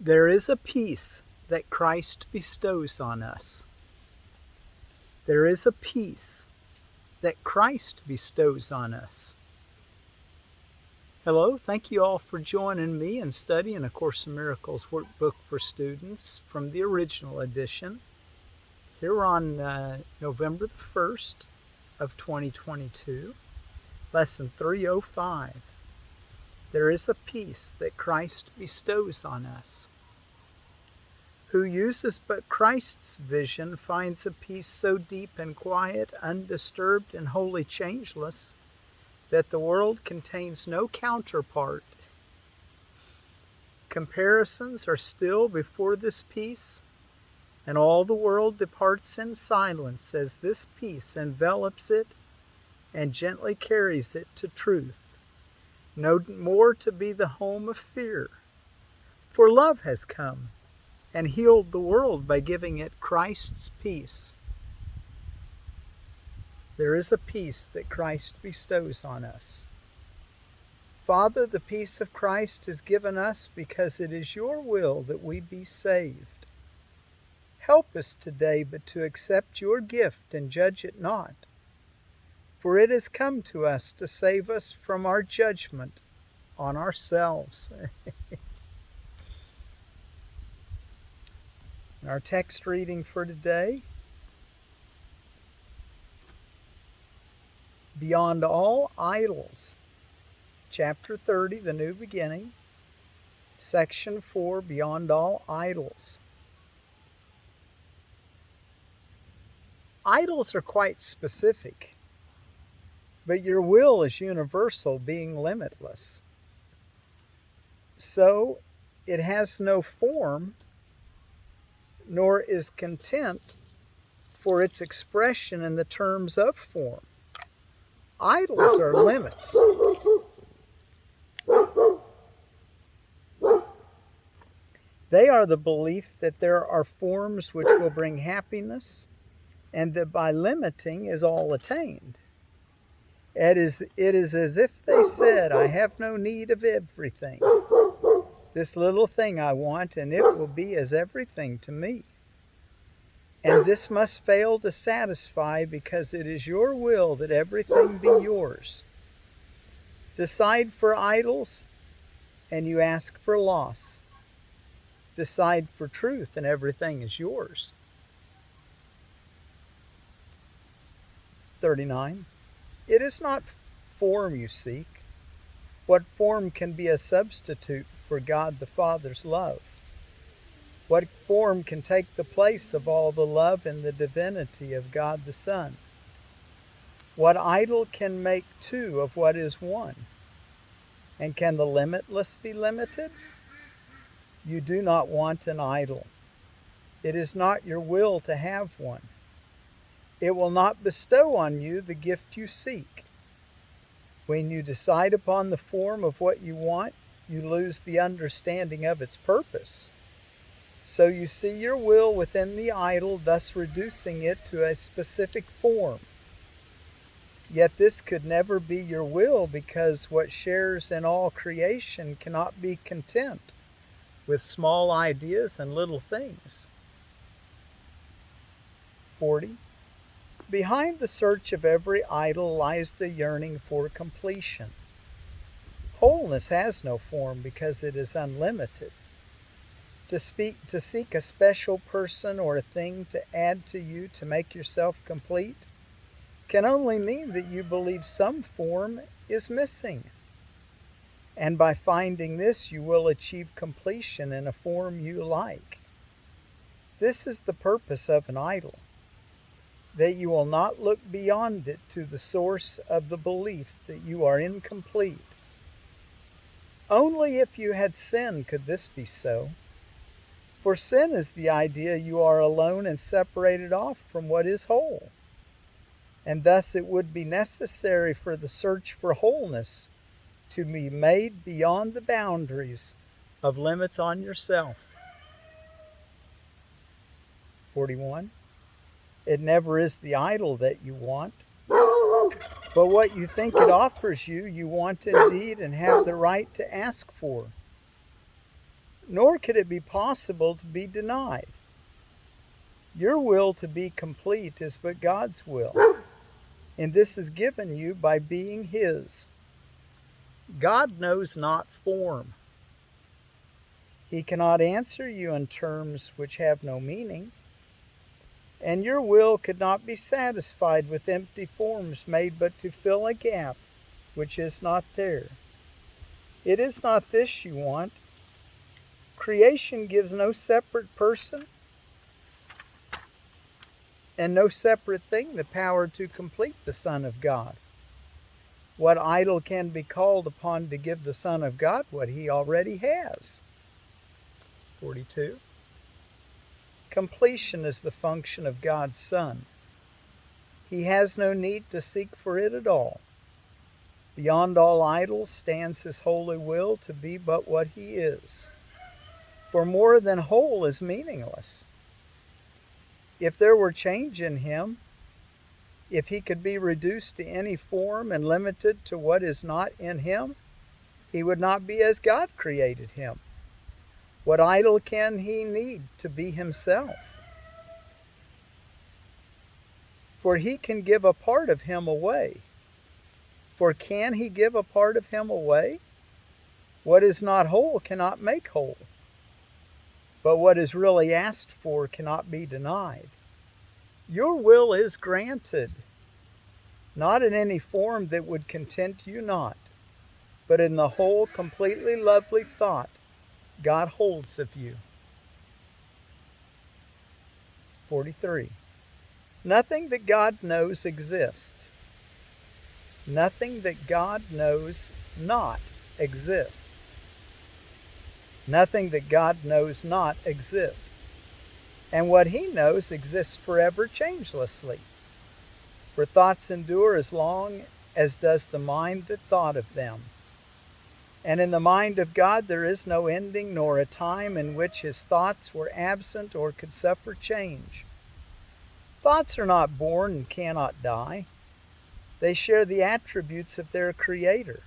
There is a peace that Christ bestows on us. There is a peace that Christ bestows on us. Hello, thank you all for joining me in studying A Course in Miracles workbook for students from the original edition. Here on November the 1st of 2022, lesson 305. There is a peace that Christ bestows on us. Who uses but Christ's vision finds a peace so deep and quiet, undisturbed and wholly changeless, that the world contains no counterpart. Comparisons are still before this peace, and all the world departs in silence as this peace envelops it and gently carries it to truth, no more to be the home of fear. For love has come and healed the world by giving it Christ's peace. There is a peace that Christ bestows on us. Father, the peace of Christ is given us because it is your will that we be saved. Help us today but to accept your gift and judge it not, for it has come to us to save us from our judgment on ourselves. Our text reading for today, Beyond All Idols, Chapter 30, The New Beginning, Section 4, Beyond All Idols. Idols are quite specific, but your will is universal, being limitless. So it has no form, nor is content for its expression in the terms of form. Idols are limits. They are the belief that there are forms which will bring happiness, and that by limiting is all attained. It is as if they said, I have no need of everything. This little thing I want, and it will be as everything to me. And this must fail to satisfy because it is your will that everything be yours. Decide for idols, and you ask for loss. Decide for truth, and everything is yours. 39. It is not form you seek. What form can be a substitute for God the Father's love? What form can take the place of all the love and the divinity of God the Son? What idol can make two of what is one? And can the limitless be limited? You do not want an idol. It is not your will to have one. It will not bestow on you the gift you seek. When you decide upon the form of what you want, you lose the understanding of its purpose. So you see your will within the idol, thus reducing it to a specific form. Yet this could never be your will, because what shares in all creation cannot be content with small ideas and little things. 40. Behind the search of every idol lies the yearning for completion. Wholeness has no form because it is unlimited. To seek a special person or a thing to add to you to make yourself complete can only mean that you believe some form is missing. And by finding this, you will achieve completion in a form you like. This is the purpose of an idol, that you will not look beyond it to the source of the belief that you are incomplete. Only if you had sin could this be so. For sin is the idea you are alone and separated off from what is whole. And thus it would be necessary for the search for wholeness to be made beyond the boundaries of limits on yourself. 41. It never is the idol that you want, but what you think it offers you, you want indeed and have the right to ask for. nor could it be possible to be denied. Your will to be complete is but God's will, and this is given you by being His. God knows not form. He cannot answer you in terms which have no meaning, and your will could not be satisfied with empty forms made but to fill a gap which is not there. It is not this you want. Creation gives no separate person and no separate thing the power to complete the Son of God. What idol can be called upon to give the Son of God what He already has? 42. Completion is the function of God's Son. He has no need to seek for it at all. Beyond all idols stands His holy will to be but what He is. For more than whole is meaningless. If there were change in Him, if He could be reduced to any form and limited to what is not in Him, He would not be as God created Him. What idol can He need to be Himself? For He can give a part of Him away. For can He give a part of Him away? What is not whole cannot make whole. But what is really asked for cannot be denied. Your will is granted, not in any form that would content you not, but in the whole completely lovely thought God holds of you. 43. Nothing that God knows exists. Nothing that God knows not exists. Nothing that God knows not exists. And what He knows exists forever changelessly. For thoughts endure as long as does the mind that thought of them. And in the mind of God there is no ending nor a time in which His thoughts were absent or could suffer change. Thoughts are not born and cannot die. They share the attributes of their Creator,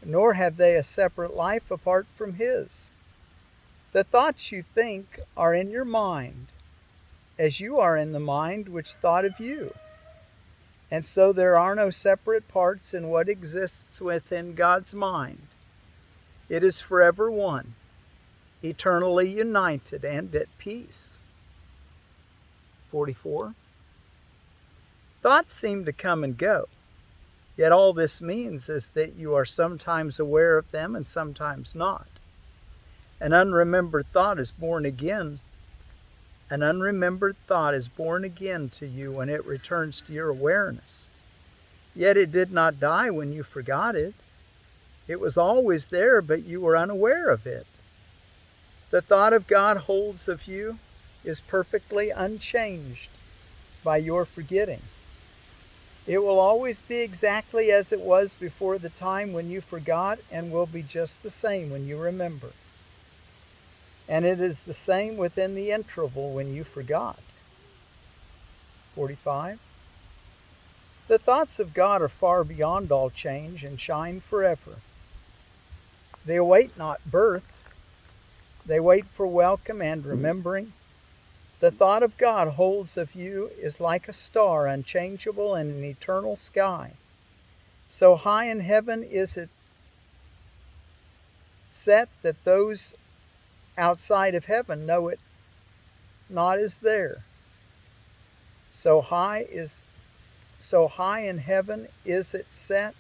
nor have they a separate life apart from His. The thoughts you think are in your mind, as you are in the mind which thought of you. And so there are no separate parts in what exists within God's mind. It is forever one, eternally united and at peace. 44. Thoughts seem to come and go, yet all this means is that you are sometimes aware of them and sometimes not. An unremembered thought is born again. An unremembered thought is born again to you when it returns to your awareness. Yet it did not die when you forgot it. It was always there, but you were unaware of it. The thought of God holds of you is perfectly unchanged by your forgetting. It will always be exactly as it was before the time when you forgot, and will be just the same when you remember. And it is the same within the interval when you forgot. 45. The thoughts of God are far beyond all change and shine forever. They await not birth. They wait for welcome and remembering. The thought of God holds of you is like a star unchangeable in an eternal sky. So high in heaven is it set that those outside of heaven know it not is there. So high in heaven is it set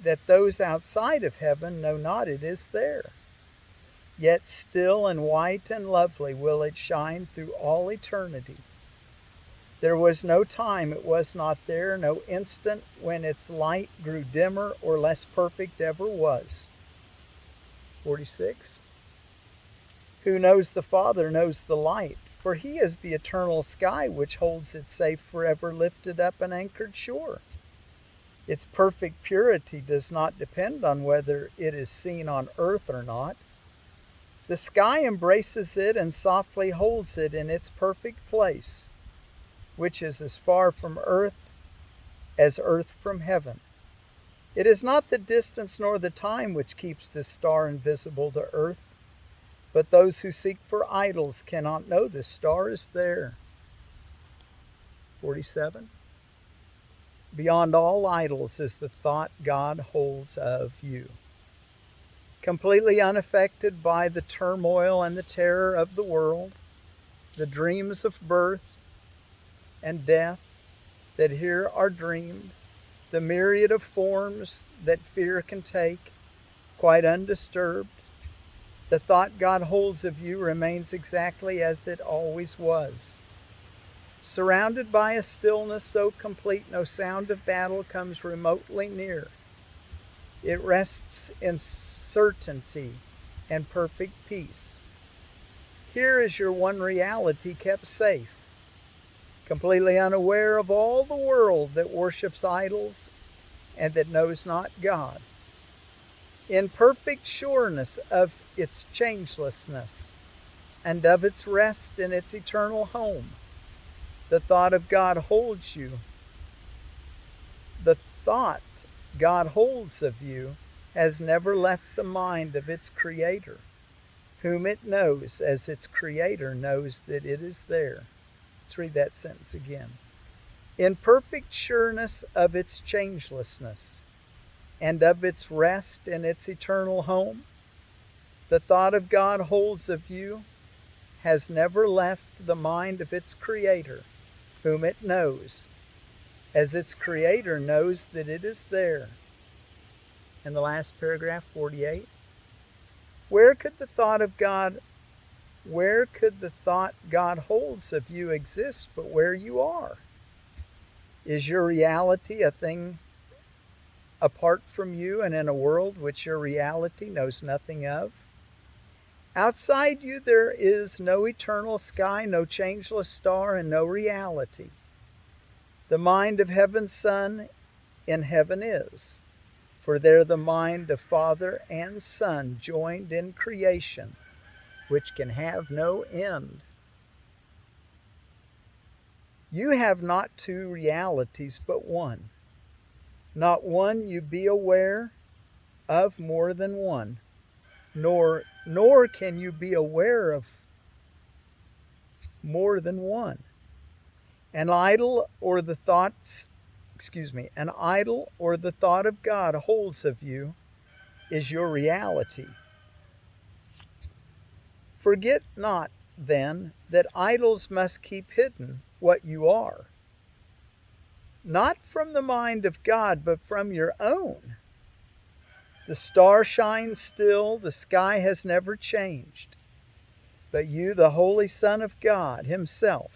that those outside of heaven know not it is there. Yet still and white and lovely will it shine through all eternity. There was no time it was not there, no instant when its light grew dimmer or less perfect ever was. 46. Who knows the Father knows the light, for He is the eternal sky which holds it safe forever lifted up and anchored sure. Its perfect purity does not depend on whether it is seen on earth or not. The sky embraces it and softly holds it in its perfect place, which is as far from earth as earth from heaven. It is not the distance nor the time which keeps this star invisible to earth. But those who seek for idols cannot know this star is there. 47. Beyond all idols is the thought God holds of you. Completely unaffected by the turmoil and the terror of the world, the dreams of birth and death that here are dreamed, the myriad of forms that fear can take, quite undisturbed, the thought God holds of you remains exactly as it always was. Surrounded by a stillness so complete no sound of battle comes remotely near. It rests in certainty and perfect peace. Here is your one reality kept safe, completely unaware of all the world that worships idols and that knows not God. In perfect sureness of its changelessness and of its rest in its eternal home, the thought of God holds you. The thought God holds of you has never left the mind of its Creator, whom it knows as its Creator knows that it is there. Let's read that sentence again. In perfect sureness of its changelessness and of its rest in its eternal home, the thought of God holds of you has never left the mind of its Creator, whom it knows, as its Creator knows that it is there. And the last paragraph, 48. Where could the thought God holds of you exist but where you are? Is your reality a thing apart from you and in a world which your reality knows nothing of? Outside you there is no eternal sky, no changeless star, and no reality. The mind of heaven's Son in heaven is, for there the mind of Father and Son joined in creation, which can have no end. You have not two realities, but one. Not one you be aware of more than one, nor can you be aware of more than one. An idol or the thought of God holds of you is your reality. Forget not, then, that idols must keep hidden what you are, not from the mind of God, but from your own. The star shines still, the sky has never changed, but you, the Holy Son of God Himself,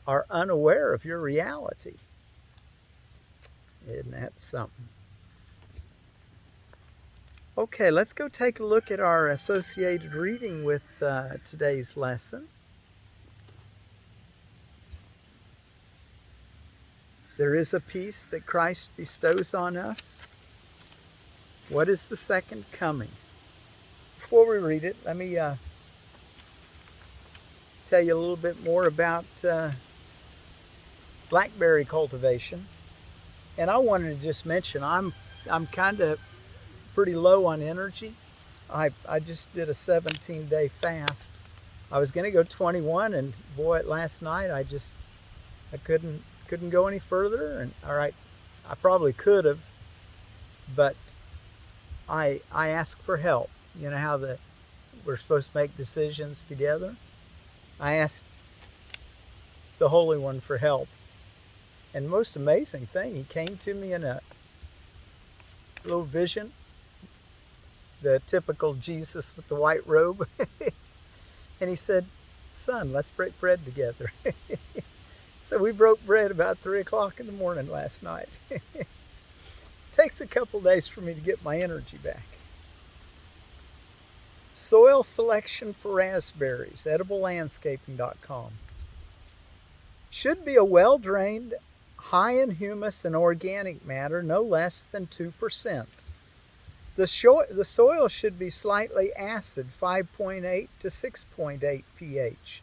are unaware of your reality. Isn't that something? Okay, let's go take a look at our associated reading with today's lesson. There is a peace that Christ bestows on us. What is the second coming? Before we read it, let me tell you a little bit more about blackberry cultivation. And I wanted to just mention, I'm kind of pretty low on energy. I just did a 17-day fast. I was going to go 21, and boy, last night I couldn't go any further. And all right, I probably could have, but I asked for help. You know how we're supposed to make decisions together. I asked the Holy One for help, and the most amazing thing, He came to me in a little vision, the typical Jesus with the white robe, and He said, "Son, let's break bread together." So we broke bread about 3 o'clock in the morning last night. Takes a couple days for me to get my energy back. Soil selection for raspberries, ediblelandscaping.com. Should be a well-drained, high in humus and organic matter, no less than 2%. The soil should be slightly acid, 5.8 to 6.8 pH.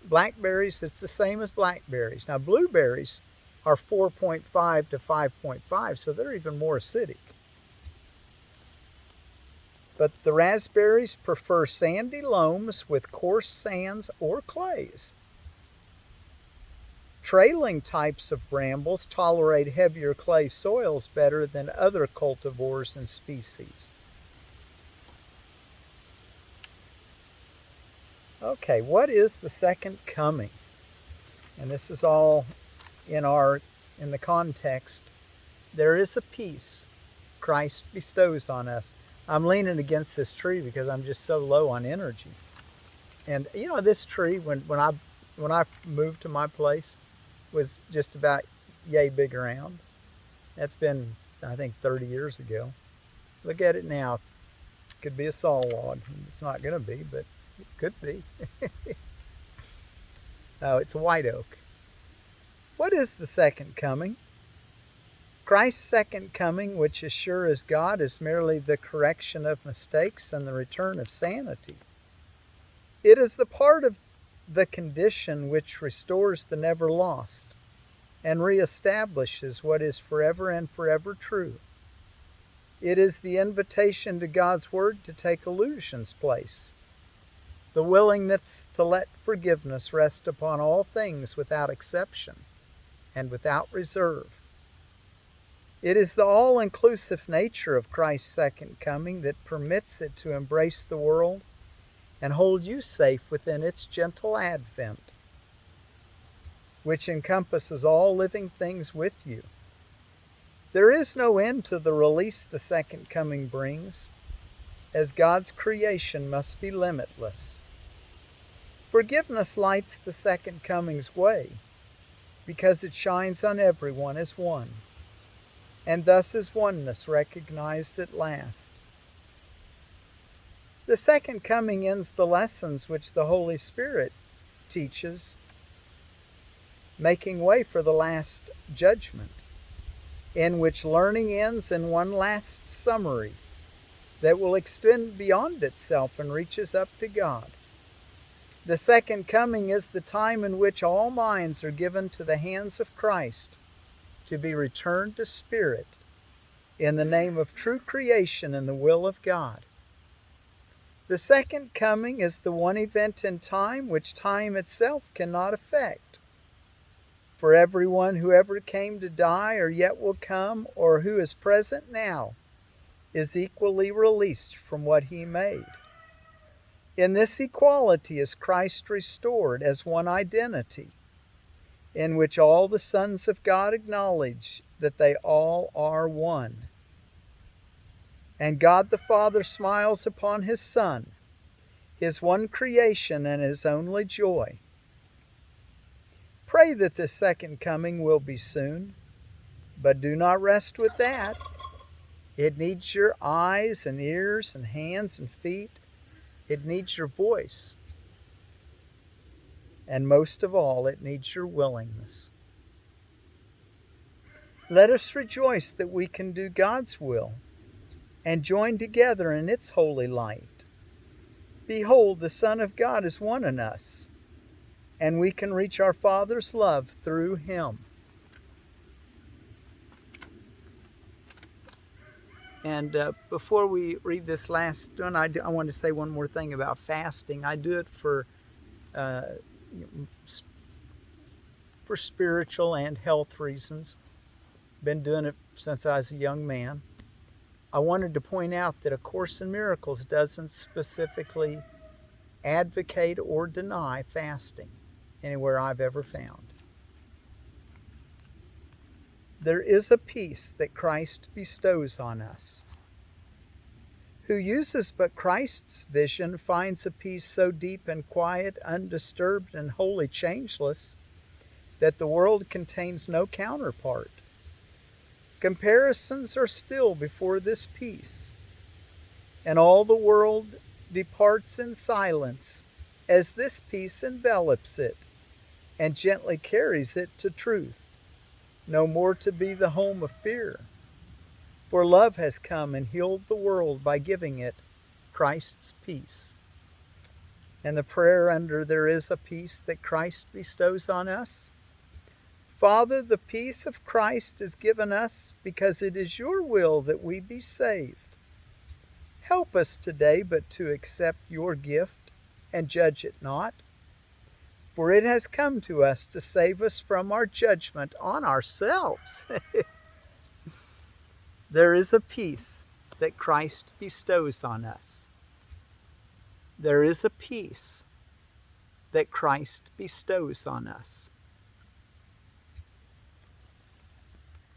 Blackberries, it's the same as blackberries. Now blueberries are 4.5 to 5.5, so they're even more acidic. but the raspberries prefer sandy loams with coarse sands or clays. Trailing types of brambles tolerate heavier clay soils better than other cultivars and species. Okay, what is the second coming? And this is all in the context. There is a peace Christ bestows on us. I'm leaning against this tree because I'm just so low on energy. And you know, this tree, when I moved to my place, was just about yay big around. That's been, I think, 30 years ago. Look at it now. It could be a saw log. It's not going to be, but it could be. Oh, it's a white oak. What is the second coming? Christ's second coming, which as sure as God, is merely the correction of mistakes and the return of sanity. It is the part of the condition which restores the never lost and reestablishes what is forever and forever true. It is the invitation to God's Word to take illusion's place, the willingness to let forgiveness rest upon all things without exception and without reserve. It is the all-inclusive nature of Christ's second coming that permits it to embrace the world and hold you safe within its gentle advent, which encompasses all living things with you. There is no end to the release the second coming brings, as God's creation must be limitless. Forgiveness lights the second coming's way, because it shines on everyone as one, and thus is oneness recognized at last. The second coming ends the lessons which the Holy Spirit teaches, making way for the last judgment, in which learning ends in one last summary that will extend beyond itself and reaches up to God. The second coming is the time in which all minds are given to the hands of Christ to be returned to spirit in the name of true creation and the will of God. The second coming is the one event in time which time itself cannot affect. For everyone who ever came to die or yet will come, or who is present now, is equally released from what he made. In this equality is Christ restored as one identity, in which all the sons of God acknowledge that they all are one. And God the Father smiles upon his Son, his one creation and his only joy. Pray that the second coming will be soon, but do not rest with that. It needs your eyes and ears and hands and feet. It needs your voice. And most of all, it needs your willingness. Let us rejoice that we can do God's will and join together in its holy light. Behold, the Son of God is one in us, and we can reach our Father's love through him. And before we read this last one, I want to say one more thing about fasting. I do it for spiritual and health reasons. Been doing it since I was a young man. I wanted to point out that A Course in Miracles doesn't specifically advocate or deny fasting anywhere I've ever found. There is a peace that Christ bestows on us. Who uses but Christ's vision finds a peace so deep and quiet, undisturbed and wholly changeless, that the world contains no counterpart. Comparisons are still before this peace, and all the world departs in silence as this peace envelops it and gently carries it to truth, no more to be the home of fear. For love has come and healed the world by giving it Christ's peace. And the prayer under there is a peace that Christ bestows on us. Father, the peace of Christ is given us because it is your will that we be saved. Help us today but to accept your gift and judge it not, for it has come to us to save us from our judgment on ourselves. There is a peace that Christ bestows on us. There is a peace that Christ bestows on us.